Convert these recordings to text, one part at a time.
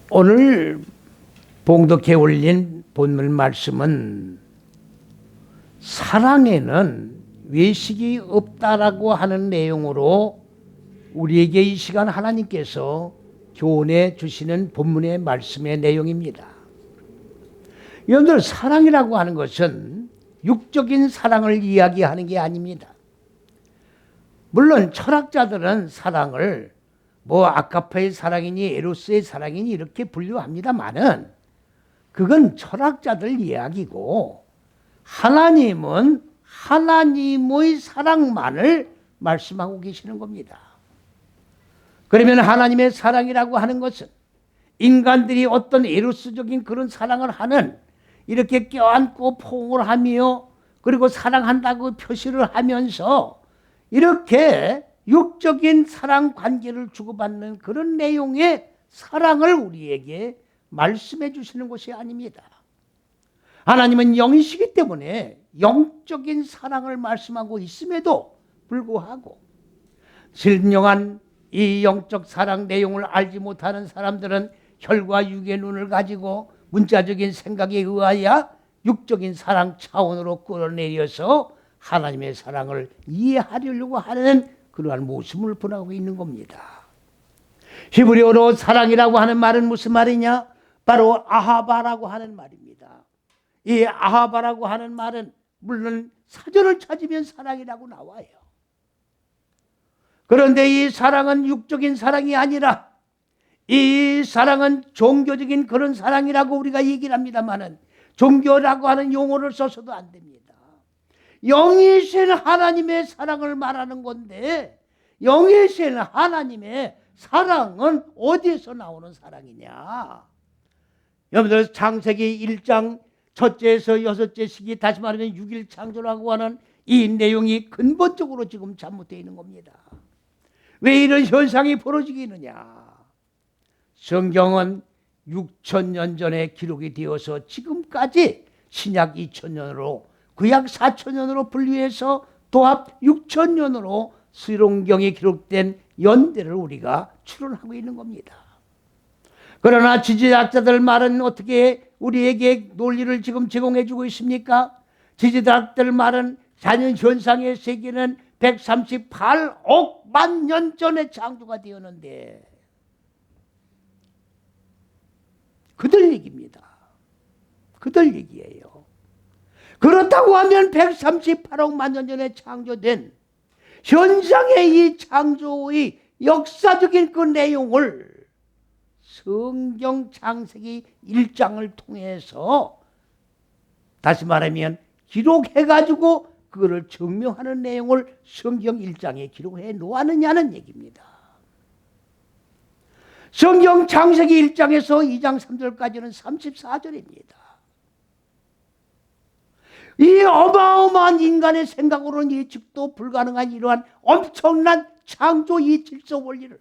오늘 봉독해 올린 본문 말씀은 사랑에는 외식이 없다라고 하는 내용으로 우리에게 이 시간 하나님께서 교훈해 주시는 본문의 말씀의 내용입니다. 여러분들, 사랑이라고 하는 것은 육적인 사랑을 이야기하는 게 아닙니다. 물론 철학자들은 사랑을 아가페의 사랑이니 에로스의 사랑이니 이렇게 분류합니다만은 그건 철학자들 이야기고, 하나님은 하나님의 사랑만을 말씀하고 계시는 겁니다. 그러면 하나님의 사랑이라고 하는 것은 인간들이 어떤 에로스적인 그런 사랑을 하는, 이렇게 껴안고 포옹을 하며 그리고 사랑한다고 표시를 하면서 이렇게 육적인 사랑 관계를 주고받는 그런 내용의 사랑을 우리에게 말씀해 주시는 것이 아닙니다. 하나님은 영이시기 때문에 영적인 사랑을 말씀하고 있음에도 불구하고 진정한 이 영적 사랑 내용을 알지 못하는 사람들은 혈과 육의 눈을 가지고 문자적인 생각에 의하여 육적인 사랑 차원으로 끌어내려서 하나님의 사랑을 이해하려고 하는 그러한 모습을 보내고 있는 겁니다. 히브리어로 사랑이라고 하는 말은 무슨 말이냐? 바로 아하바라고 하는 말입니다. 이 아하바라고 하는 말은 물론 사전을 찾으면 사랑이라고 나와요. 그런데 이 사랑은 육적인 사랑이 아니라 이 사랑은 종교적인 그런 사랑이라고 우리가 얘기를 합니다만은 종교라고 하는 용어를 써서도 안 됩니다. 영이신 하나님의 사랑을 말하는 건데, 영이신 하나님의 사랑은 어디에서 나오는 사랑이냐? 여러분들, 창세기 1장 첫째에서 6째씩이 다시 말하면 6일 창조라고 하는 이 내용이 근본적으로 지금 잘못되어 있는 겁니다. 왜 이런 현상이 벌어지게 있느냐? 성경은 6,000년 전에 기록이 되어서 지금까지 신약 2,000년으로 구약 4,000년으로 분류해서 도합 6,000년으로 수롱경에 기록된 연대를 우리가 추론하고 있는 겁니다. 그러나 지지학자들 말은 어떻게 우리에게 논리를 지금 제공해 주고 있습니까? 지지학자들 말은 자연 현상의 세계는 138억 만 년 전에 창조가 되었는데, 그들 얘기입니다. 그들 얘기예요. 그렇다고 하면 138억 만 년 전에 창조된 현상의 이 창조의 역사적인 그 내용을 성경 창세기 1장을 통해서 다시 말하면 기록해가지고 그거를 증명하는 내용을 성경 1장에 기록해 놓았느냐는 얘기입니다. 성경 창세기 1장에서 2장 3절까지는 34절입니다. 이 어마어마한 인간의 생각으로는 예측도 불가능한 이러한 엄청난 창조 이 질서 원리를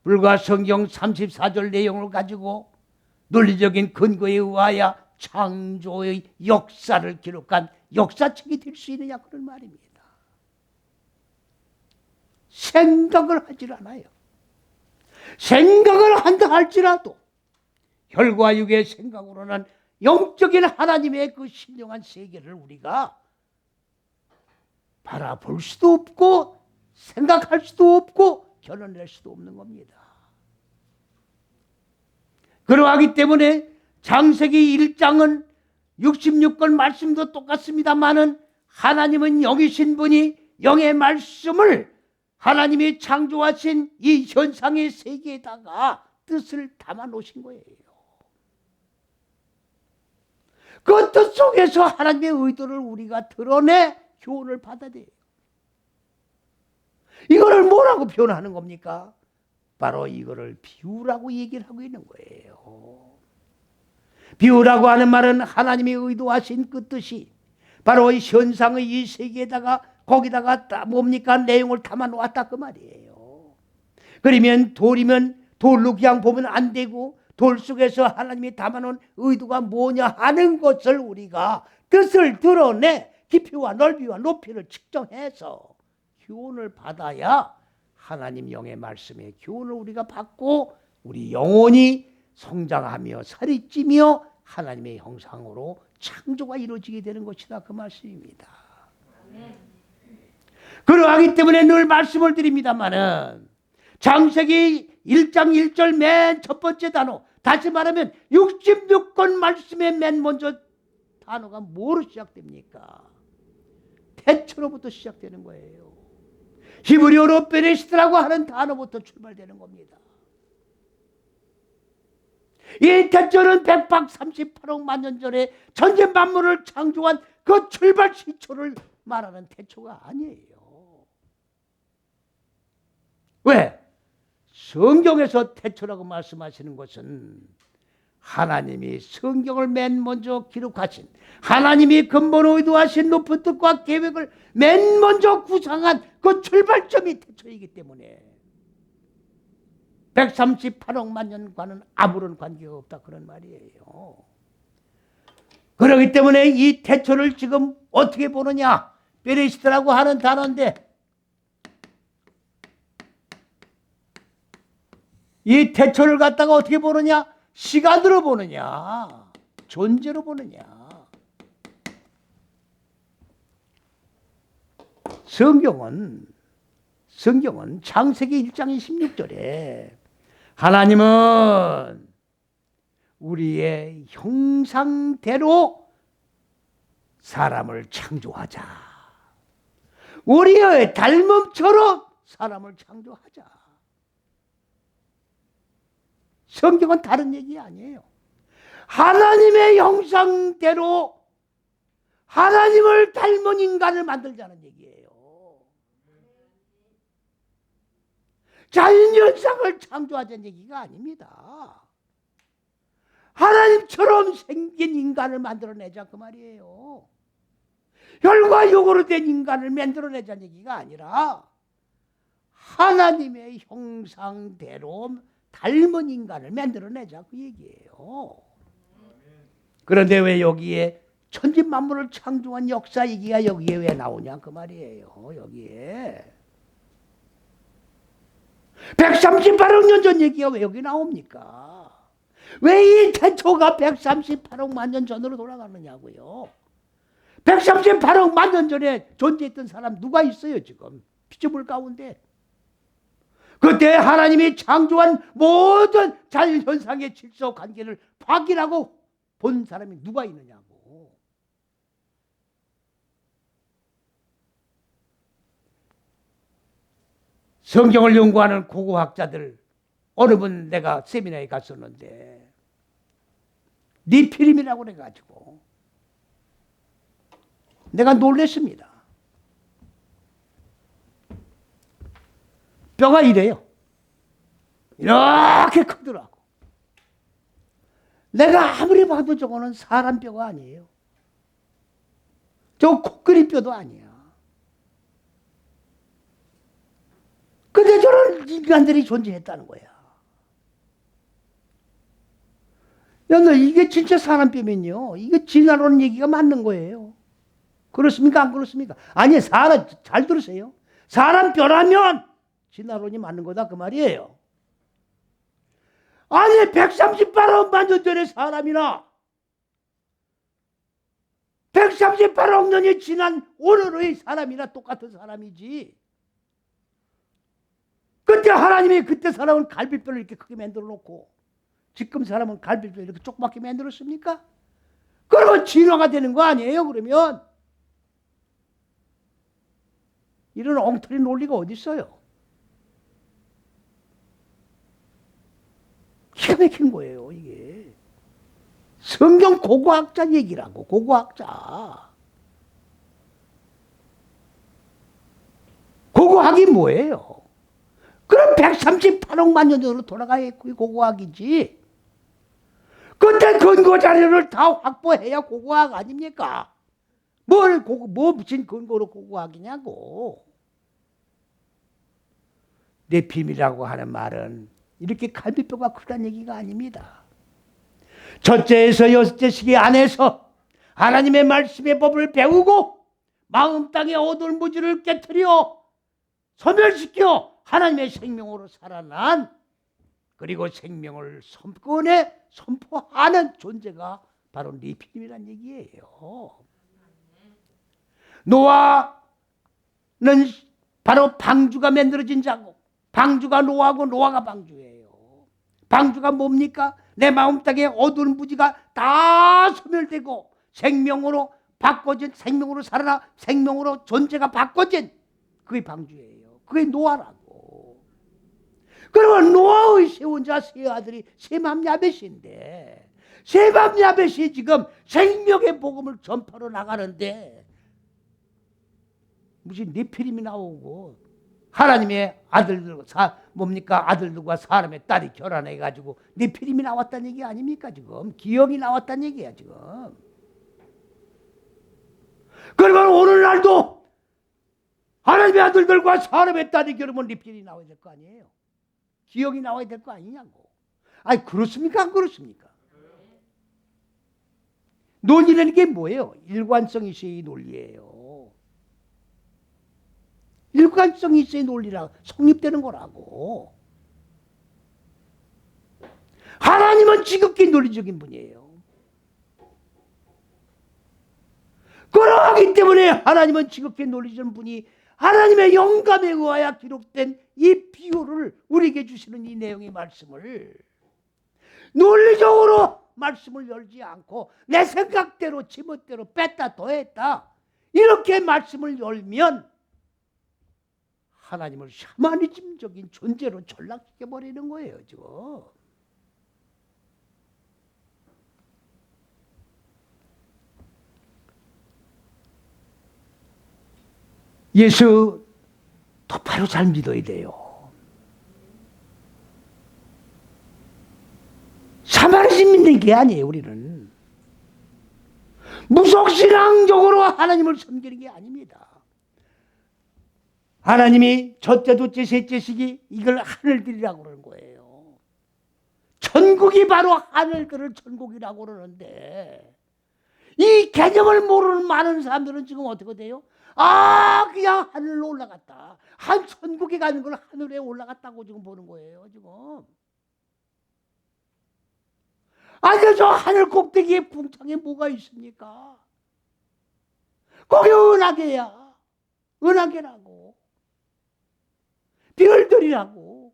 불과 성경 34절 내용을 가지고 논리적인 근거에 의하여 창조의 역사를 기록한 역사책이 될 수 있느냐, 그런 말입니다. 생각을 하질 않아요. 생각을 한다 할지라도 혈과 육의 생각으로는 영적인 하나님의 그 신령한 세계를 우리가 바라볼 수도 없고 생각할 수도 없고 결론낼 수도 없는 겁니다. 그러하기 때문에 창세기 1장은 66권 말씀도 똑같습니다만은 하나님은 영이신 분이 영의 말씀을 하나님이 창조하신 이 현상의 세계에다가 뜻을 담아 놓으신 거예요. 그 뜻 속에서 하나님의 의도를 우리가 드러내 교훈을 받아야 돼요. 이거를 뭐라고 표현하는 겁니까? 바로 이거를 비유라고 얘기를 하고 있는 거예요. 비유라고 하는 말은 하나님이 의도하신 그 뜻이 바로 이 현상의 이 세계에다가 거기다가 뭡니까? 내용을 담아 놓았다 그 말이에요. 그러면 돌이면 돌로 그냥 보면 안 되고 돌 속에서 하나님이 담아놓은 의도가 뭐냐 하는 것을 우리가 뜻을 드러내 깊이와 넓이와 높이를 측정해서 교훈을 받아야 하나님 영의 말씀의 교훈을 우리가 받고 우리 영혼이 성장하며 살이 찌며 하나님의 형상으로 창조가 이루어지게 되는 것이다, 그 말씀입니다. 그러하기 때문에 늘 말씀을 드립니다마는 창세기 1장 1절 맨 첫 번째 단어, 다시 말하면 66권 말씀의 맨 먼저 단어가 뭐로 시작됩니까? 태초로부터 시작되는 거예요. 히브리어로 베레시트라고 하는 단어부터 출발되는 겁니다. 이 태초는 138억 만년 전에 천지 만물을 창조한 그 출발 시초를 말하는 태초가 아니에요. 왜? 성경에서 태초라고 말씀하시는 것은 하나님이 성경을 맨 먼저 기록하신, 하나님이 근본 의도하신 높은 뜻과 계획을 맨 먼저 구상한 그 출발점이 태초이기 때문에 138억 만년과는 아무런 관계가 없다, 그런 말이에요. 그렇기 때문에 이 태초를 지금 어떻게 보느냐? 베레시트라고 하는 단어인데, 이 태초를 갖다가 어떻게 보느냐? 시간으로 보느냐? 존재로 보느냐? 성경은 창세기 1장 16절에 하나님은 우리의 형상대로 사람을 창조하자, 우리의 닮음처럼 사람을 창조하자. 성경은 다른 얘기 아니에요. 하나님의 형상대로 하나님을 닮은 인간을 만들자는 얘기예요. 자연현상을 창조하자는 얘기가 아닙니다. 하나님처럼 생긴 인간을 만들어내자, 그 말이에요. 혈과 육으로 된 인간을 만들어내자는 얘기가 아니라 하나님의 형상대로 닮은 인간을 만들어내자, 그 얘기예요. 그런데 왜 여기에 천지 만물을 창조한 역사 얘기가 여기에 왜 나오냐, 그 말이에요. 여기에 138억 년 전 얘기가 왜 여기 나옵니까? 왜 이 태초가 138억 만년 전으로 돌아가느냐고요. 138억 만년 전에 존재했던 사람 누가 있어요 지금? 피조물 가운데. 그때 하나님이 창조한 모든 자연현상의 질서 관계를 확인하고 본 사람이 누가 있느냐고. 성경을 연구하는 고고학자들, 어느 분 내가 세미나에 갔었는데 니피림이라고 그래가지고 내가 놀랬습니다. 뼈가 이래요. 이렇게 크더라고. 내가 아무리 봐도 저거는 사람 뼈가 아니에요. 저 코끼리 뼈도 아니야. 근데 저런 인간들이 존재했다는 거야. 야, 너 이게 진짜 사람 뼈면요, 이게 진화론 얘기가 맞는 거예요. 그렇습니까? 안 그렇습니까? 아니, 잘 들으세요. 사람 뼈라면 진화론이 맞는 거다, 그 말이에요. 아니, 138억 만년 전의 사람이나 138억 년이 지난 오늘의 사람이나 똑같은 사람이지. 그때 하나님이 그때 사람은 갈비뼈를 이렇게 크게 만들어 놓고 지금 사람은 갈비뼈를 이렇게 조그맣게 만들었습니까? 그러면 진화가 되는 거 아니에요? 그러면 이런 엉터리 논리가 어디 있어요? 기가 막힌 거예요, 이게. 성경 고고학자 얘기라고, 고고학자. 고고학이 뭐예요? 그럼 138억 년 전으로 돌아가야 고고학이지. 그때 근거 자료를 다 확보해야 고고학 아닙니까? 뭐 무슨 근거로 고고학이냐고. 네핌이라고 하는 말은 이렇게 갈비뼈가 크다는 얘기가 아닙니다. 첫째에서 여섯째 시기 안에서 하나님의 말씀의 법을 배우고 마음 땅의 어두운 무지를 깨트려 소멸시켜 하나님의 생명으로 살아난 그리고 생명을 꺼내 선포하는 존재가 바로 네피림이란 얘기예요. 노아는 바로 방주가 만들어진 자고, 방주가 노아고 노아가 방주예요. 방주가 뭡니까? 내 마음속에 어두운 부지가 다 소멸되고 생명으로 바꿔진, 생명으로 살아나 생명으로 존재가 바꿔진 그게 방주예요. 그게 노아라고. 그러면 노아의 세운 자 세 아들이 셈함 야벳인데, 셈함 야벳이 지금 생명의 복음을 전파로 나가는데 무슨 네피림이 나오고 하나님의 아들들과 뭡니까? 아들들과 사람의 딸이 결혼해 가지고 네피림이 나왔다는 얘기 아닙니까? 지금 기억이 나왔다는 얘기야 지금. 그러면 오늘날도 하나님의 아들들과 사람의 딸이 결혼하면 네피림이 나와야 될 거 아니에요? 기억이 나와야 될 거 아니냐고. 아니 그렇습니까? 안 그렇습니까? 논리라는 게 뭐예요? 일관성이 있어야 논리예요. 일관성이 있어야 논리라 성립되는 거라고. 하나님은 지극히 논리적인 분이에요. 그러기 때문에 하나님은 지극히 논리적인 분이 하나님의 영감에 의하여 기록된 이 비유를 우리에게 주시는 이 내용의 말씀을 논리적으로 말씀을 열지 않고 내 생각대로 지멋대로 뺐다 더했다 이렇게 말씀을 열면 하나님을 샤머니즘적인 존재로 전락시켜버리는 거예요 지금. 예수 똑바로 잘 믿어야 돼요. 샤머니즘 믿는 게 아니에요. 우리는 무속신앙적으로 하나님을 섬기는 게 아닙니다. 하나님이 첫째, 둘째, 셋째 시기 이걸 하늘들이라고 그러는 거예요. 천국이 바로 하늘들을 천국이라고 그러는데 이 개념을 모르는 많은 사람들은 지금 어떻게 돼요? 아 그냥 하늘로 올라갔다. 한 천국에 가는 걸 하늘에 올라갔다고 지금 보는 거예요. 지금. 아니 저 하늘 꼭대기에 붕창에 뭐가 있습니까? 거기 은하계야. 은하계라고. 별들이라고.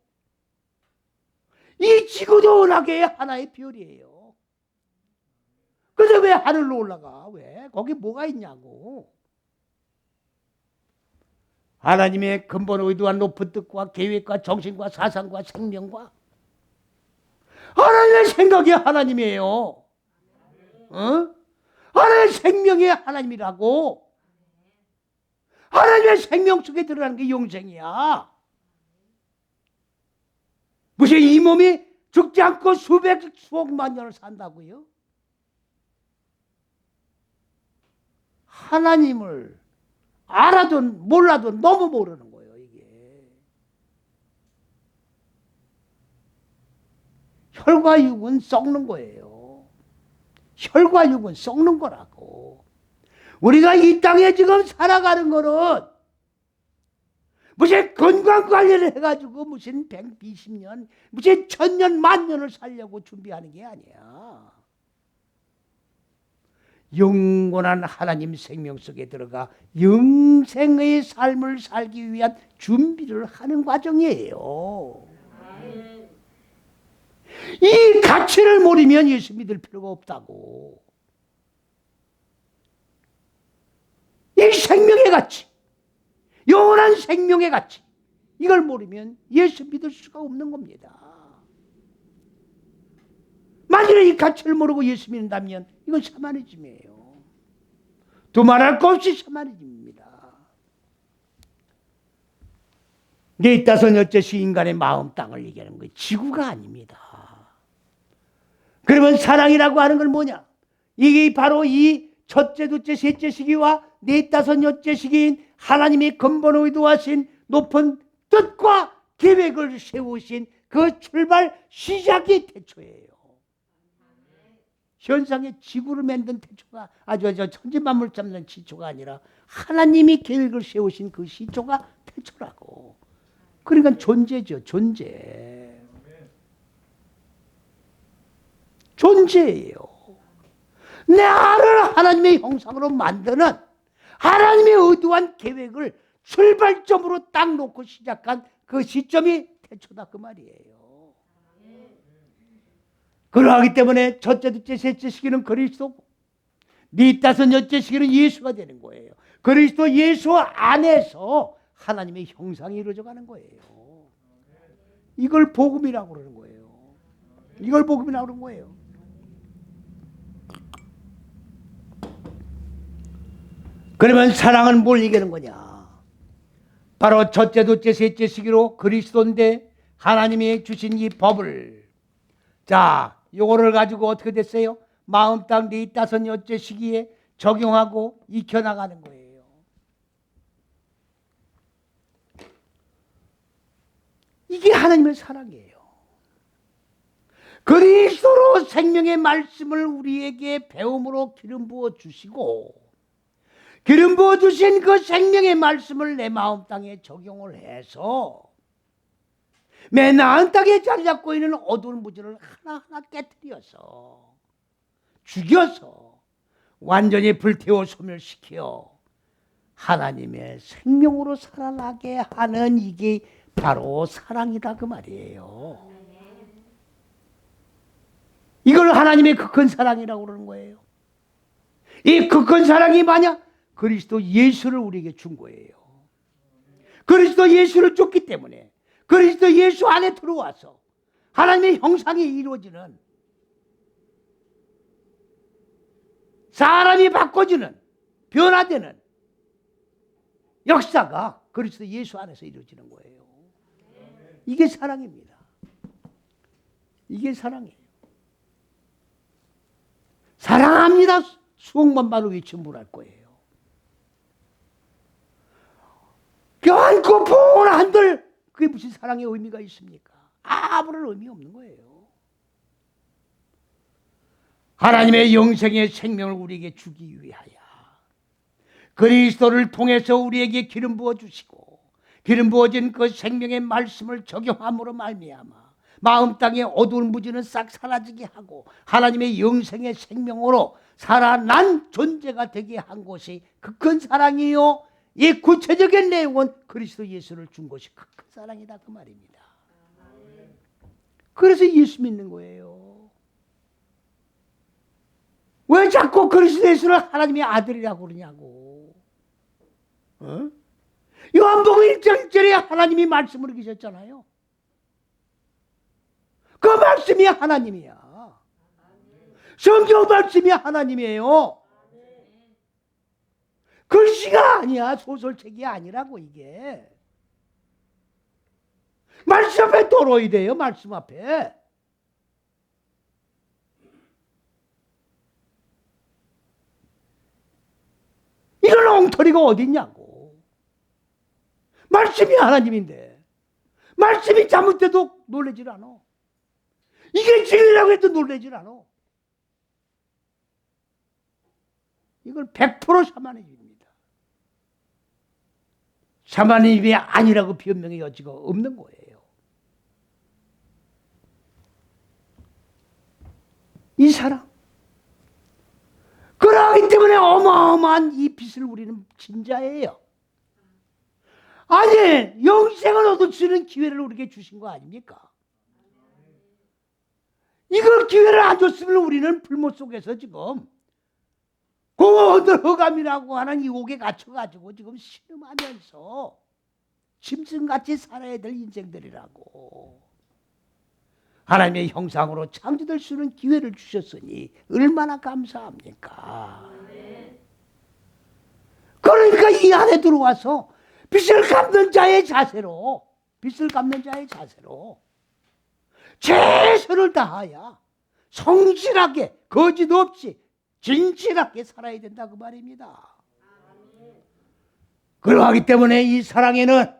이 지구도 은하계의 하나의 별이에요. 근데 왜 하늘로 올라가? 왜? 거기 뭐가 있냐고. 하나님의 근본 의도와 높은 뜻과 계획과 정신과 사상과 생명과 하나님의 생각이 하나님이에요. 어? 하나님의 생명이 하나님이라고. 하나님의 생명 속에 들어가는 게 영생이야. 무슨 이 몸이 죽지 않고 수억만 년을 산다고요? 하나님을 알아도 몰라도 너무 모르는 거예요, 이게. 혈과 육은 썩는 거예요. 혈과 육은 썩는 거라고. 우리가 이 땅에 지금 살아가는 거는 무슨 건강 관리를 해가지고 무슨 120년, 무슨 1000년, 만년을 살려고 준비하는 게 아니야. 영원한 하나님 생명 속에 들어가 영생의 삶을 살기 위한 준비를 하는 과정이에요. 이 가치를 모르면 예수 믿을 필요가 없다고. 이 생명의 가치, 영원한 생명의 가치, 이걸 모르면 예수 믿을 수가 없는 겁니다. 만일에 이 가치를 모르고 예수 믿는다면 이건 샤머니즘이에요. 두말할 것 없이 샤머니즘입니다. 넷다섯 여섯이 인간의 마음 땅을 얘기하는 거예요. 지구가 아닙니다. 그러면 사랑이라고 하는 건 뭐냐? 이게 바로 이 첫째, 둘째, 셋째 시기와 넷다섯 여섯째 시기인 하나님이 근본 의도하신 높은 뜻과 계획을 세우신 그 출발 시작이 태초예요. 현상의 지구를 만든 태초가 아주 천지만물 잡는 시초가 아니라 하나님이 계획을 세우신 그 시초가 태초라고. 그러니까 존재죠, 존재. 존재예요. 나를 하나님의 형상으로 만드는 하나님의 의도한 계획을 출발점으로 딱 놓고 시작한 그 시점이 태초다 그 말이에요. 그러하기 때문에 첫째, 둘째, 셋째 시기는 그리스도고 넷, 여째 시기는 예수가 되는 거예요. 그리스도 예수 안에서 하나님의 형상이 이루어져 가는 거예요. 이걸 복음이라고 그러는 거예요. 이걸 복음이라고 그러는 거예요. 그러면 사랑은 뭘 얘기하는 거냐? 바로 첫째, 둘째, 셋째 시기로 그리스도인데 하나님이 주신 이 법을, 자, 요거를 가지고 어떻게 됐어요? 마음 땅 넷, 여째 시기에 적용하고 익혀나가는 거예요. 이게 하나님의 사랑이에요. 그리스도로 생명의 말씀을 우리에게 배움으로 기름 부어 주시고, 기름 부어 주신 그 생명의 말씀을 내 마음 땅에 적용을 해서 내 마음 땅에 자리 잡고 있는 어두운 무지를 하나하나 깨뜨려서 죽여서 완전히 불태워 소멸시켜 하나님의 생명으로 살아나게 하는 이게 바로 사랑이다 그 말이에요. 이걸 하나님의 그 큰 사랑이라고 그러는 거예요. 이 그 큰 사랑이 뭐냐? 그리스도 예수를 우리에게 준 거예요. 그리스도 예수를 줬기 때문에 그리스도 예수 안에 들어와서 하나님의 형상이 이루어지는, 사람이 바꿔주는, 변화되는 역사가 그리스도 예수 안에서 이루어지는 거예요. 이게 사랑입니다. 이게 사랑이에요. 사랑합니다. 수억만 바로 외치면 뭘 할 거예요. 껴안고 봉을 한들 그게 무슨 사랑의 의미가 있습니까? 아무런 의미 없는 거예요. 하나님의 영생의 생명을 우리에게 주기 위하여 그리스도를 통해서 우리에게 기름 부어 주시고 기름 부어진 그 생명의 말씀을 적용함으로 말미암아 마음 땅의 어두운 무지는 싹 사라지게 하고 하나님의 영생의 생명으로 살아난 존재가 되게 한 것이 그 큰 사랑이요. 이 구체적인 내용은 그리스도 예수를 준 것이 그 큰 사랑이다 그 말입니다. 그래서 예수 믿는 거예요. 왜 자꾸 그리스도 예수를 하나님의 아들이라고 그러냐고. 요한복음 1장 1절에 하나님이 말씀으로 계셨잖아요. 그 말씀이 하나님이야. 성경 말씀이 하나님이에요. 글씨가 아니야. 소설책이 아니라고 이게. 말씀 앞에 떨어야 돼요. 말씀 앞에. 이런 엉터리가 어디 있냐고. 말씀이 하나님인데 말씀이 잘못돼도 놀라질 않아. 이게 진리라고 해도 놀라질 않아. 이걸 100% 샤머니즘입니다. 샤머니즘이 아니라고 변명의 여지가 없는 거예요. 이 사랑. 그러기 때문에 어마어마한 이 빛을 우리는 진자예요. 아니, 영생을 얻어주는 기회를 우리에게 주신 거 아닙니까? 이걸 기회를 안 줬으면 우리는 불못 속에서 지금 공허들 허감이라고 하는 유혹에 갇혀가지고 지금 신음하면서 짐승같이 살아야 될 인생들이라고. 하나님의 형상으로 창조될 수 있는 기회를 주셨으니 얼마나 감사합니까? 그러니까 이 안에 들어와서 빛을 갚는 자의 자세로, 빛을 갚는 자의 자세로 최선을 다하여 성실하게 거짓 없이 진실하게 살아야 된다 그 말입니다. 그러하기 때문에 이 사랑에는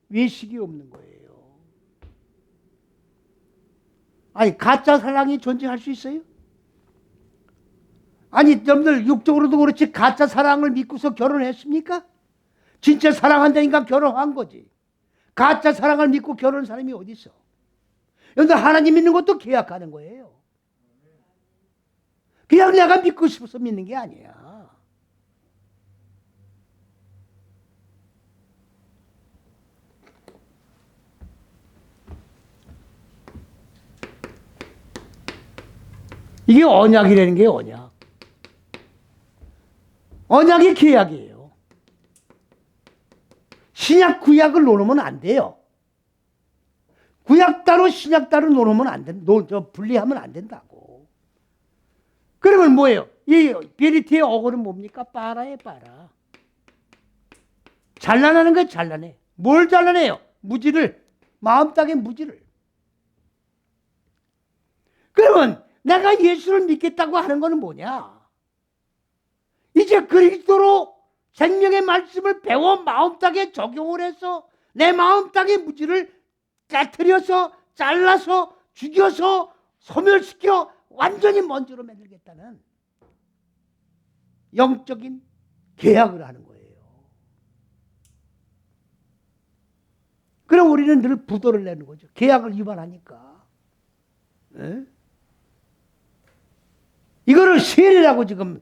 외식이 없는 거예요. 아니, 가짜 사랑이 존재할 수 있어요? 아니, 여러분들 육적으로도 그렇지 가짜 사랑을 믿고서 결혼했습니까? 진짜 사랑한다니까 결혼한 거지. 가짜 사랑을 믿고 결혼한 사람이 어디 있어? 여러분들 하나님 믿는 것도 계약하는 거예요. 그냥 내가 믿고 싶어서 믿는 게 아니야. 이게 언약이라는 게 언약. 언약이 계약이에요. 신약 구약을 놓으면 안 돼요. 구약 따로 신약 따로 놓으면 안 돼. 분리하면 안 된다고. 그러면 뭐예요? 이 베리티의 어거는 뭡니까? 빠라에 빠라. 잘라내는 거 잘라내. 뭘 잘라내요? 무지를. 마음 땅의 무지를. 그러면 내가 예수를 믿겠다고 하는 것은 뭐냐? 이제 그리스도로 생명의 말씀을 배워 마음 땅에 적용을 해서 내 마음 땅의 무지를 깨트려서 잘라서 죽여서 소멸시켜 완전히 먼지로 만들겠다는 영적인 계약을 하는 거예요. 그럼 우리는 늘 부도를 내는 거죠. 계약을 위반하니까. 에? 이거를 세례라고 지금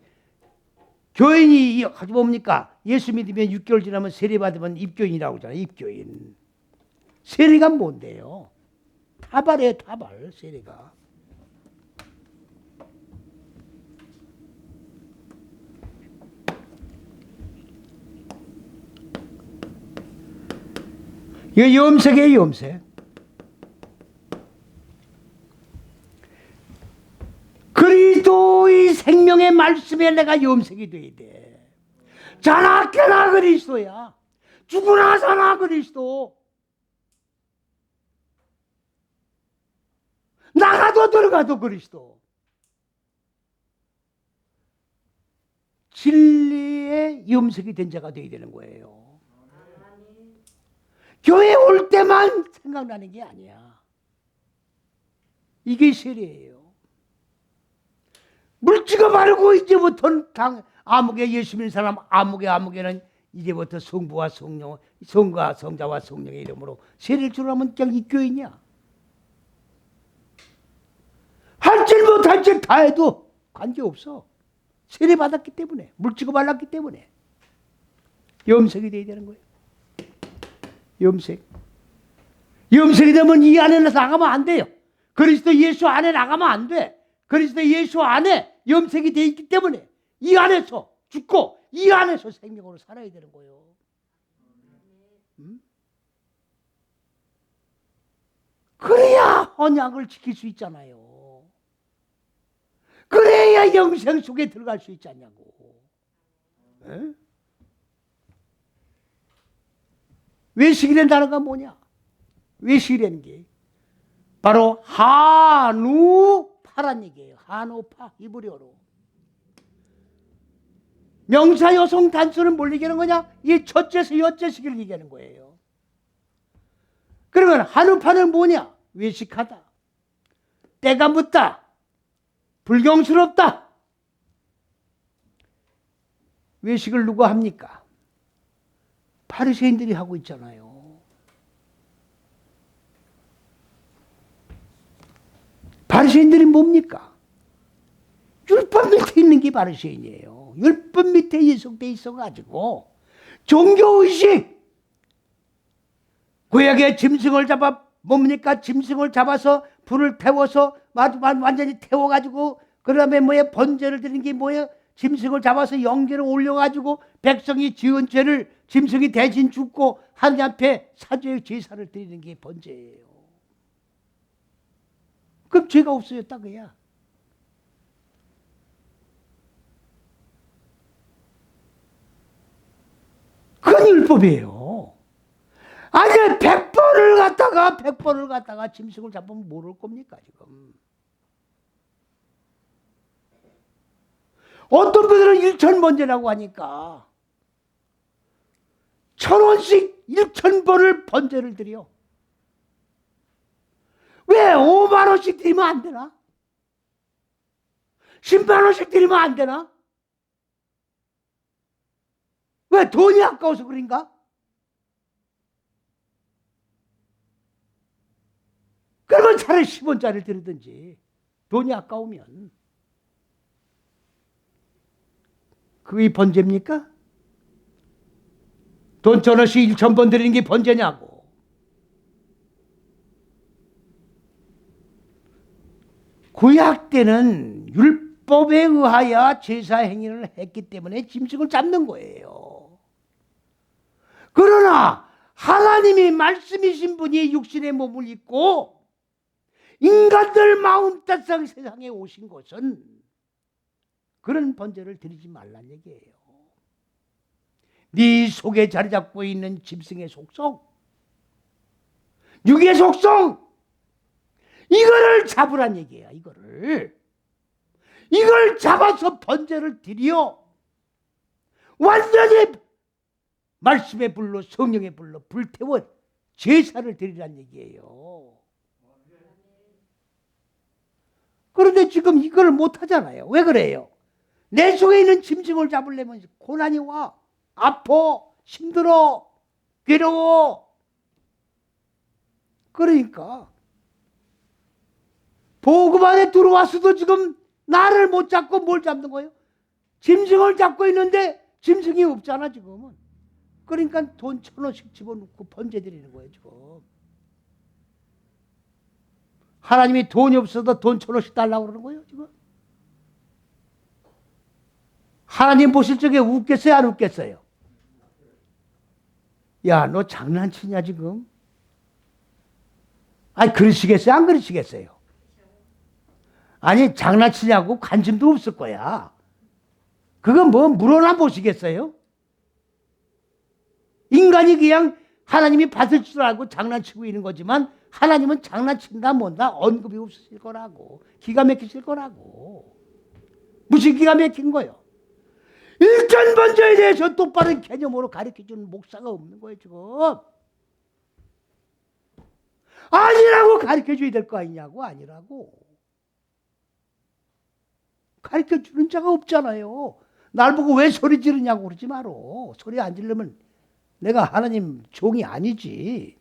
교인이 가지고 뭡니까? 예수 믿으면 6개월 지나면 세례 받으면 입교인이라고 하잖아요. 입교인. 세례가 뭔데요? 타발이에요. 타발. 세례가. 이거 염색이에요. 염색. 그리스도의 생명의 말씀에 내가 염색이 돼야 돼. 자나 깨나 그리스도야. 죽으나 사나 그리스도. 나가도 들어가도 그리스도. 진리의 염색이 된 자가 되어야 되는 거예요. 교회 올 때만 생각나는 게 아니야. 이게 세례예요. 물찍어 바르고 이제부터는 아무개 예수 믿는 사람 아무개는 이제부터 성부와 성령, 성과 성자와 성령의 이름으로 세례를 주라면 그냥 이 교인이야. 할지 못할지 다 해도 관계없어. 세례 받았기 때문에, 물찍어 발랐기 때문에 염색이 돼야 되는 거예요. 염색. 염색이 되면 이 안에 나가면 안 돼요. 그리스도 예수 안에 나가면 안 돼. 그리스도 예수 안에 염색이 되어 있기 때문에 이 안에서 죽고 이 안에서 생명으로 살아야 되는 거예요. 그래야 언약을 지킬 수 있잖아요. 그래야 영생 속에 들어갈 수 있지 않냐고. 에? 외식이라는 단어가 뭐냐? 외식이라는 게 바로 한우파란 얘기예요. 한우파, 히브리어로. 명사 여성 단수는 뭘 얘기하는 거냐? 이 첫째서 여째식을 얘기하는 거예요. 그러면 한우파는 뭐냐? 외식하다, 때가 묻다, 불경스럽다. 외식을 누가 합니까? 바리새인들이 하고 있잖아요. 바리새인들이 뭡니까? 율법 밑에 있는 게 바리새인이에요. 율법 밑에 예속돼 있어가지고 종교의식, 구약의 짐승을 잡아 뭡니까? 짐승을 잡아서 불을 태워서 완전히 태워가지고 그 다음에 뭐야? 번제를 드리는 게 뭐야? 짐승을 잡아서 영계를 올려가지고 백성이 지은 죄를 짐승이 대신 죽고 하나님 앞에 사죄의 제사를 드리는 게 번제예요. 그럼 죄가 없어졌다 그야. 그건 율법이에요. 아니 100번을 갖다가 짐승을 잡으면 뭘 할 겁니까 지금. 어떤 분들은 1,000번제라고 하니까 1,000원씩 1,000번을 번제를 드려. 왜 5만 원씩 드리면 안 되나? 10만 원씩 드리면 안 되나? 왜 돈이 아까워서 그런가? 그 그러면 차라리 10원짜리를 드리든지, 돈이 아까우면. 그게 번제입니까? 돈 1,000원씩 1,000번 드리는 게 번제냐고. 구약 때는 율법에 의하여 제사 행위를 했기 때문에 짐승을 잡는 거예요. 그러나 하나님이 말씀이신 분이 육신의 몸을 입고 인간들 마음 따상 세상에 오신 것은 그런 번제를 드리지 말란 얘기예요. 네 속에 자리 잡고 있는 짐승의 속성, 육의 속성, 이거를 잡으란 얘기예요. 이걸 잡아서 번제를 드려 완전히 말씀의 불로, 성령의 불로 불태워 제사를 드리란 얘기예요. 그런데 지금 이걸 못 하잖아요. 왜 그래요? 내 속에 있는 짐승을 잡으려면 고난이 와. 아파, 힘들어, 괴로워. 그러니까 복음 안에 들어왔어도 지금 나를 못 잡고 뭘 잡는 거예요? 짐승을 잡고 있는데 짐승이 없잖아 지금은. 그러니까 돈 1,000원씩 집어넣고 번제 드리는 거예요 지금. 하나님이 돈이 없어도 돈 1,000원씩 달라고 그러는 거예요 지금. 하나님 보실 적에 웃겠어요 안 웃겠어요? 야, 너 장난치냐 지금? 아니 그러시겠어요 안 그러시겠어요? 아니 장난치냐고 관심도 없을 거야. 그건 뭐 물어나 보시겠어요? 인간이 그냥 하나님이 받을 줄 알고 장난치고 있는 거지만 하나님은 장난친다 뭔다 언급이 없으실 거라고. 기가 막히실 거라고. 무슨 기가 막힌 거예요? 일전번제에 대해서 똑바른 개념으로 가르쳐주는 목사가 없는 거예요 지금. 아니라고 가르쳐줘야 될 거 아니냐고. 아니라고 가르쳐주는 자가 없잖아요. 날 보고 왜 소리 지르냐고 그러지 마라. 소리 안 지르면 내가 하나님 종이 아니지.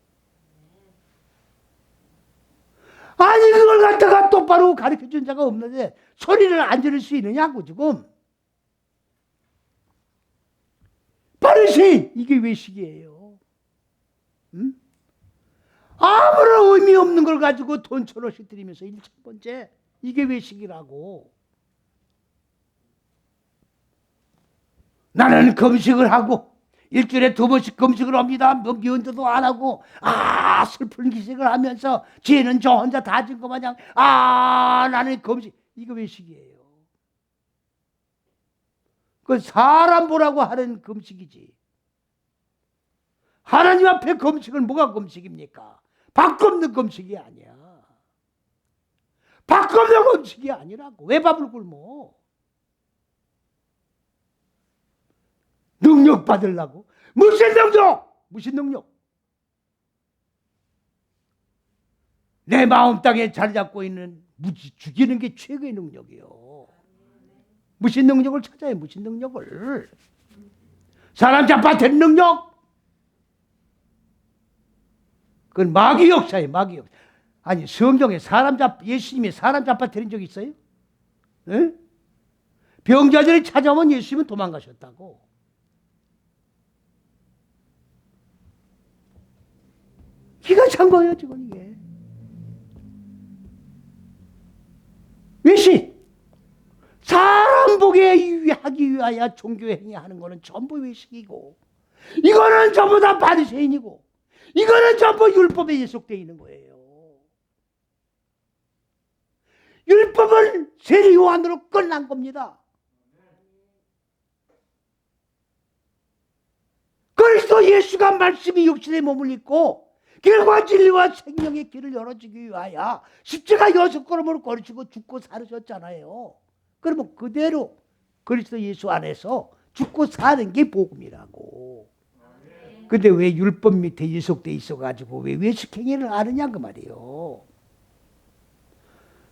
아니 그걸 갖다가 똑바로 가르쳐준 자가 없는데 소리를 안 지를 수 있느냐고 지금. 바리새인 이게 외식이에요. 응? 아무런 의미 없는 걸 가지고 돈 1,000원씩 드리면서 1,000번째 이게 외식이라고. 나는 금식을 하고 일주일에 2번씩 금식을 합니다. 면도도 안 하고 슬픈 기색을 하면서 죄는 저 혼자 다 진 것 마냥 나는 금식. 이거 외식이에요. 그 사람 보라고 하는 금식이지. 하나님 앞에 금식은 뭐가 금식입니까? 밥 굶는 금식이 아니야. 밥 굶는 금식이 아니라고. 왜 밥을 굶어? 능력 받으려고. 무슨 능력? 무슨 능력? 내 마음 땅에 자리 잡고 있는 무지 죽이는 게 최고의 능력이요. 무슨 능력을 찾아요? 무슨 능력을? 사람 잡아대는 능력? 그건 마귀 역사예요. 마귀 역사. 아니 성경에 예수님이 사람 잡아대는 적 있어요? 네? 병자들이 찾아오면 예수님은 도망가셨다고. 기가 찬 거예요 지금 이게. 외식. 사람 보게 하기 위하여 종교행위 하는 거는 전부 외식이고, 이거는 전부 다 바리새인이고, 이거는 전부 율법에 예속되어 있는 거예요. 율법은 세례 요한으로 끝난 겁니다. 그리스도 예수가 말씀이 육신의 몸을 입고 길과 진리와 생명의 길을 열어주기 위하여 십자가 6걸음을 걸으시고 죽고 살으셨잖아요. 그러면 그대로 그리스도 예수 안에서 죽고 사는 게 복음이라고. 근데 왜 율법 밑에 예속돼 있어가지고 왜 외식행위를 하느냐 그 말이에요.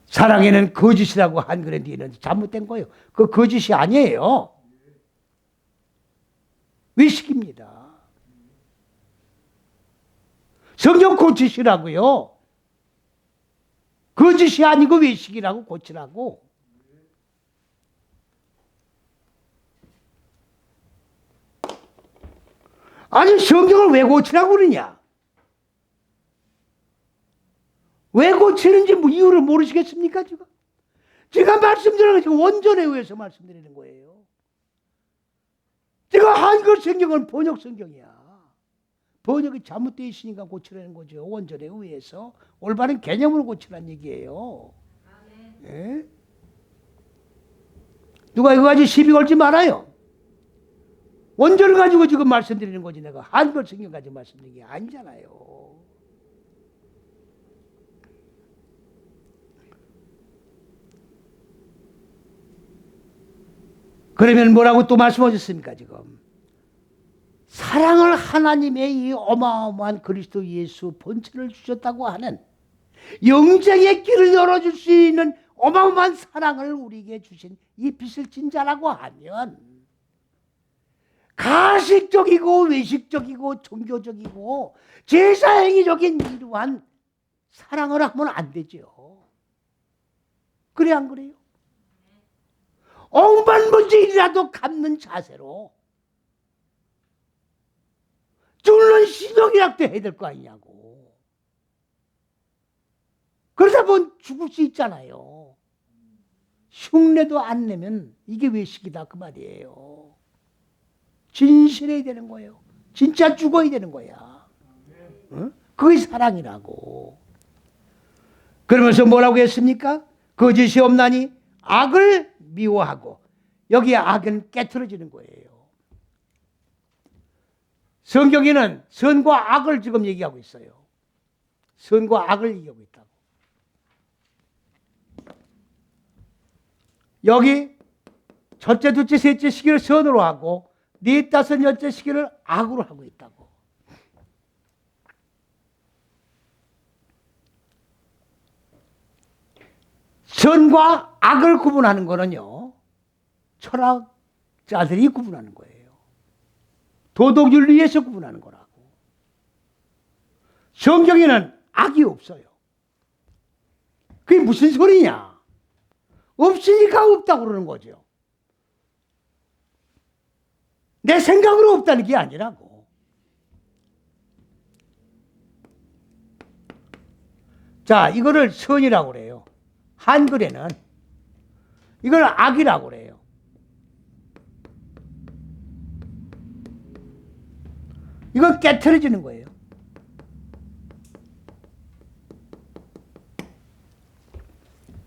사랑에는 거짓이라고 한글에 있는데 잘못된 거예요. 그 거짓이 아니에요. 외식입니다. 성경 고치시라고요. 거짓이 아니고 외식이라고 고치라고. 아니 성경을 왜 고치라고 그러냐? 왜 고치는지 뭐 이유를 모르시겠습니까 지금? 제가 말씀드리는 건 지금 원전에 의해서 말씀드리는 거예요. 제가 한글 성경은 번역 성경이야. 번역이 잘못되어 있으니까 고치라는 거죠. 원전에 의해서 올바른 개념으로 고치라는 얘기예요. 예? 누가 이거 가지고 시비 걸지 말아요. 원전을 가지고 지금 말씀드리는 거지 내가 한글 성경 가지고 말씀드리는 게 아니잖아요. 그러면 뭐라고 또 말씀하셨습니까 지금? 사랑을 하나님의 이 어마어마한 그리스도 예수 본체를 주셨다고 하는 영생의 길을 열어줄 수 있는 어마어마한 사랑을 우리에게 주신 이 빛을 진 자라고 하면 가식적이고 외식적이고 종교적이고 제사행위적인 이러한 사랑을 하면 안 되죠. 그래 안 그래요? 억만문제이라도 갚는 자세로 죽는 신용이라도 해야 될 거 아니냐고. 그러다 보면 죽을 수 있잖아요. 흉내도 안 내면 이게 외식이다 그 말이에요. 진실해야 되는 거예요. 진짜 죽어야 되는 거야. 응? 그게 사랑이라고. 그러면서 뭐라고 했습니까? 거짓이 없나니 악을 미워하고. 여기에 악은 깨트려지는 거예요. 성경에는 선과 악을 지금 얘기하고 있어요. 선과 악을 얘기하고 있다고. 여기 첫째, 둘째, 셋째 시기를 선으로 하고 넷, 다섯, 여째 시기를 악으로 하고 있다고. 선과 악을 구분하는 거는요, 철학자들이 구분하는 거예요. 도덕윤리에서 구분하는 거라고. 성경에는 악이 없어요. 그게 무슨 소리냐? 없으니까 없다고 그러는 거죠. 내 생각으로 없다는 게 아니라고. 자, 이거를 선이라고 그래요. 한글에는 이걸 악이라고 그래요. 이건 깨트려지는 거예요.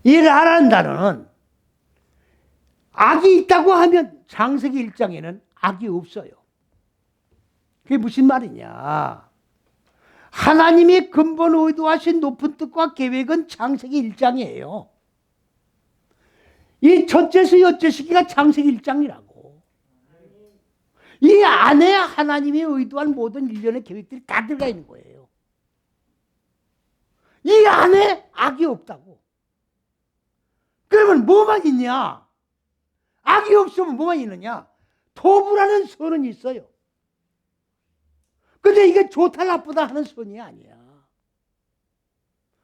이 라라는 단어는 악이 있다고 하면 창세기 1장에는 악이 없어요. 그게 무슨 말이냐? 하나님이 근본 의도하신 높은 뜻과 계획은 창세기 1장이에요. 이 첫째수 여째 시기가 창세기 1장이라고. 이 안에 하나님이 의도한 모든 일련의 계획들이 다 들어가 있는 거예요. 이 안에 악이 없다고. 그러면 뭐만 있냐? 악이 없으면 뭐만 있느냐? 토부라는 선은 있어요. 근데 이게 좋다 나쁘다 하는 선이 아니야.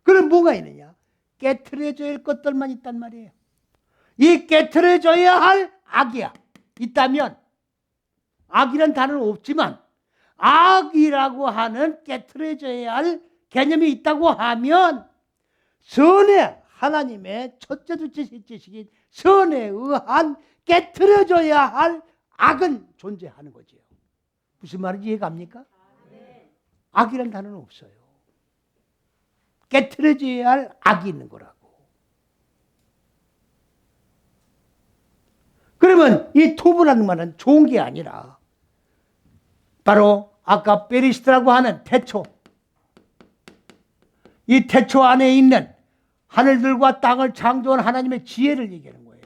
그럼 뭐가 있느냐? 깨트려져야 할 것들만 있단 말이에요. 이 깨트려져야 할 악이야. 있다면 악이란 단어는 없지만 악이라고 하는 깨트려져야 할 개념이 있다고 하면 선의 하나님의 첫째, 둘째, 셋째 시기 선에 의한 깨트려져야 할 악은 존재하는 거지요. 무슨 말인지 이해갑니까? 악이란 단어는 없어요. 깨트려져야 할 악이 있는 거라고. 그러면 이 토부라는 말은 좋은 게 아니라 바로 아까 베리스트라고 하는 태초, 이 태초 안에 있는 하늘들과 땅을 창조한 하나님의 지혜를 얘기하는 거예요.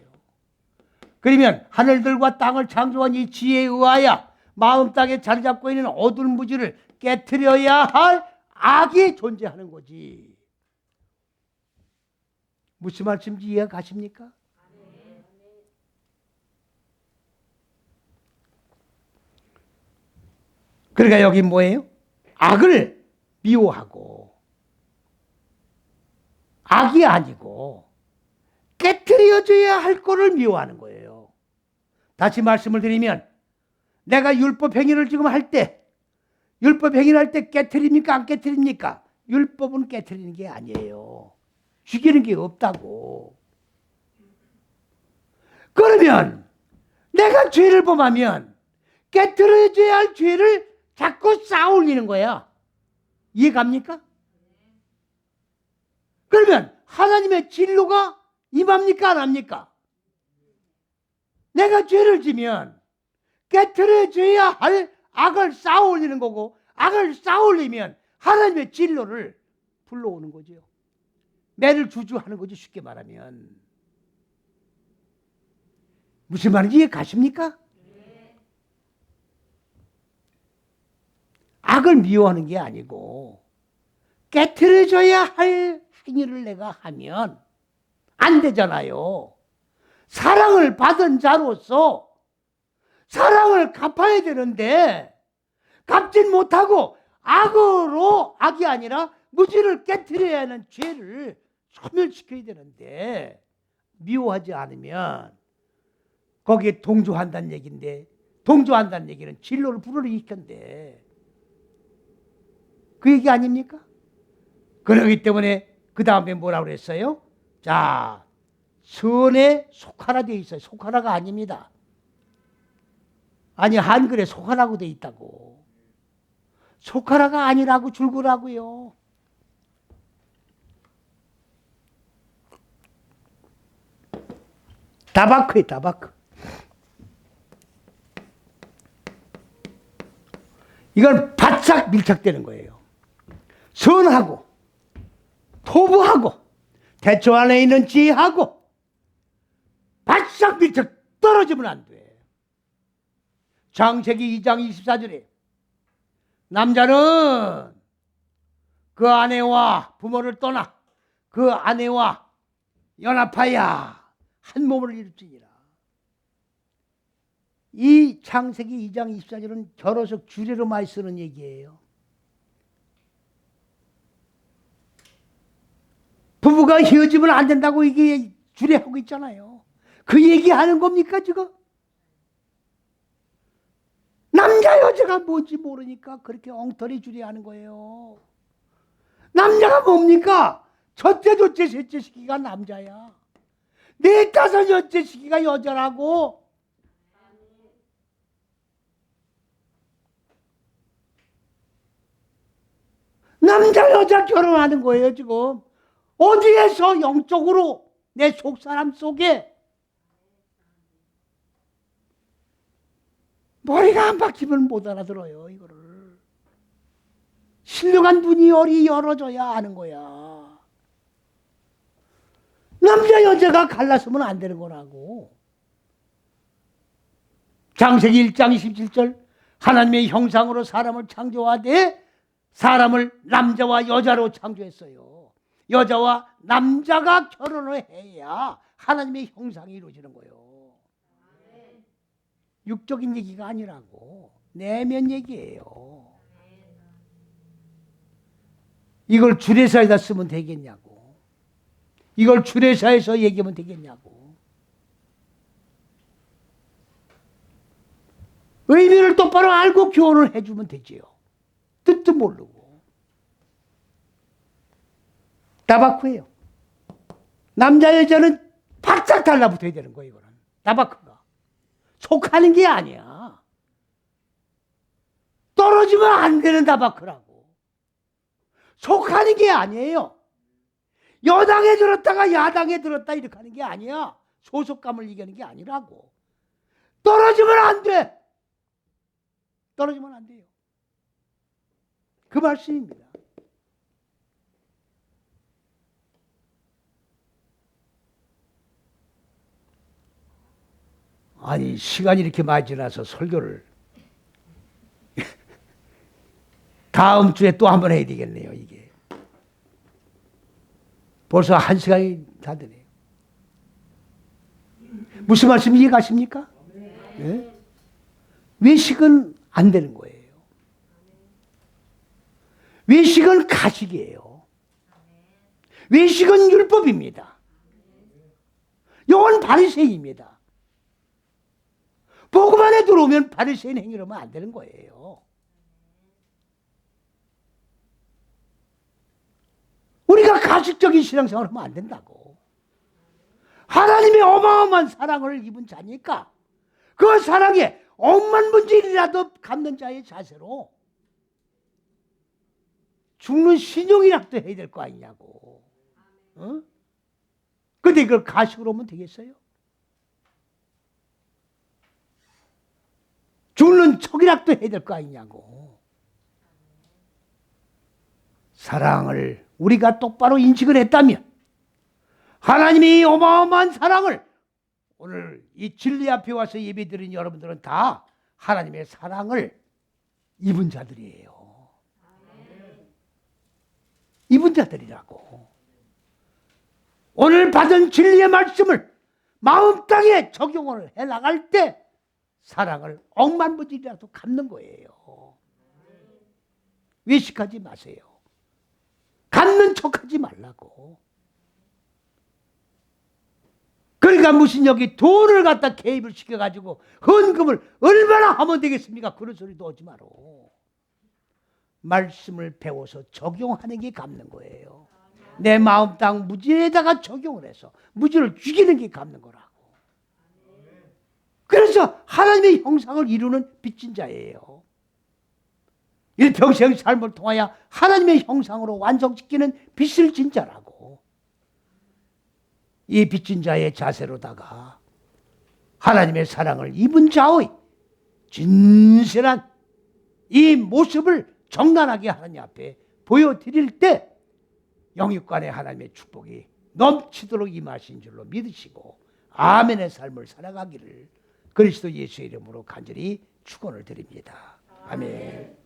그러면 하늘들과 땅을 창조한 이 지혜에 의하여 마음 땅에 자리 잡고 있는 어두운 무지를 깨트려야 할 악이 존재하는 거지. 무슨 말씀인지 이해가 가십니까? 그러니까 여기 뭐예요? 악을 미워하고 악이 아니고 깨트려져야 할 거를 미워하는 거예요. 다시 말씀을 드리면 내가 율법 행위를 지금 할 때 율법 행위를 할 때 깨트립니까? 안 깨트립니까? 율법은 깨트리는 게 아니에요. 죽이는 게 없다고. 그러면 내가 죄를 범하면 깨트려져야 할 죄를 자꾸 쌓아올리는 거야. 이해갑니까? 그러면 하나님의 진노가 임합니까? 안 합니까? 내가 죄를 지면 깨트려져야 할 악을 쌓아올리는 거고, 악을 쌓아올리면 하나님의 진노를 불러오는 거죠. 매를 주주하는 거죠. 쉽게 말하면. 무슨 말인지 이해 가십니까? 악을 미워하는 게 아니고 깨트려져야 할 행위를 내가 하면 안 되잖아요. 사랑을 받은 자로서 사랑을 갚아야 되는데 갚진 못하고 악으로, 악이 아니라 무지를 깨트려야 하는 죄를 소멸시켜야 되는데 미워하지 않으면 거기에 동조한다는 얘기인데, 동조한다는 얘기는 진로를 불허일으켰는데 그 얘기 아닙니까? 그러기 때문에 그 다음에 뭐라고 그랬어요? 자, 선에 속하라 되어 있어요. 속하라가 아닙니다. 아니, 한글에 속하라고 되어 있다고. 속하라가 아니라고 줄거라고요. 다바크에 다바크. 이건 바짝 밀착되는 거예요. 선하고 토부하고 대초 안에 있는 지혜하고 바짝 밀착 떨어지면 안 돼. 창세기 2장 24절에 남자는 그 아내와 부모를 떠나 그 아내와 연합하여 한 몸을 이룰지니라. 이 창세기 2장 24절은 결혼석 주례로 많이 쓰는 얘기예요. 부부가 헤어지면 안 된다고 이게 주례하고 있잖아요. 그 얘기하는 겁니까 지금? 남자 여자가 뭔지 모르니까 그렇게 엉터리 주례하는 거예요. 남자가 뭡니까? 첫째, 둘째, 셋째 시기가 남자야. 네, 다섯, 여째 시기가 여자라고. 남자 여자 결혼하는 거예요 지금. 어디에서 영적으로 내 속사람 속에 머리가 안 박히면 못 알아들어요. 이거를 신령한 눈이 열어줘야 하는 거야. 남자 여자가 갈라서면 안 되는 거라고. 창세기 1장 27절 하나님의 형상으로 사람을 창조하되 사람을 남자와 여자로 창조했어요. 여자와 남자가 결혼을 해야 하나님의 형상이 이루어지는 거예요. 육적인 얘기가 아니라고. 내면 얘기예요. 이걸 주례사에다 쓰면 되겠냐고. 이걸 주례사에서 얘기하면 되겠냐고. 의미를 똑바로 알고 교훈을 해주면 되지요. 뜻도 모르고. 다바크예요. 남자 여자는 바짝 달라붙어야 되는 거예요. 이거는 다바크가 속하는 게 아니야. 떨어지면 안 되는 다바크라고. 속하는 게 아니에요. 여당에 들었다가 야당에 들었다 이렇게 하는 게 아니야. 소속감을 이기는 게 아니라고. 떨어지면 안 돼. 떨어지면 안 돼요. 그 말씀입니다. 아니, 시간이 이렇게 많이 지나서 설교를 다음 주에 또 한 번 해야 되겠네요. 이게 벌써 1시간이 다 되네요. 무슨 말씀 이해가십니까? 네? 외식은 안 되는 거예요. 외식은 가식이에요. 외식은 율법입니다. 이건 바리새인입니다. 복음 안에 들어오면 바리새인 행위를 하면 안 되는 거예요. 우리가 가식적인 신앙생활을 하면 안 된다고. 하나님의 어마어마한 사랑을 입은 자니까 그 사랑에 억만 분질이라도 갚는 자의 자세로 죽는 신용이라도 해야 될 거 아니냐고. 어? 근데 이걸 가식으로 하면 되겠어요? 죽는 척이라도 해야 될 거 아니냐고. 사랑을 우리가 똑바로 인식을 했다면 하나님의 이 어마어마한 사랑을 오늘 이 진리 앞에 와서 예배드린 여러분들은 다 하나님의 사랑을 입은 자들이에요. 입은 자들이라고. 오늘 받은 진리의 말씀을 마음 땅에 적용을 해나갈 때 사랑을 억만무지라도 갚는 거예요. 외식하지 마세요. 갚는 척하지 말라고. 그러니까 무슨 여기 돈을 갖다 개입을 시켜가지고 헌금을 얼마나 하면 되겠습니까? 그런 소리도 하지 마라. 말씀을 배워서 적용하는 게 갚는 거예요. 내 마음 땅 무지에다가 적용을 해서 무지를 죽이는 게 갚는 거라고. 그래서 하나님의 형상을 이루는 빚진 자예요. 일평생 삶을 통하여 하나님의 형상으로 완성시키는 빚을 진 자라고. 이 빚진 자의 자세로다가 하나님의 사랑을 입은 자의 진실한 이 모습을 정난하게 하나님 앞에 보여드릴 때 영육간의 하나님의 축복이 넘치도록 임하신 줄로 믿으시고 아멘의 삶을 살아가기를 그리스도 예수의 이름으로 간절히 축원을 드립니다. 아멘.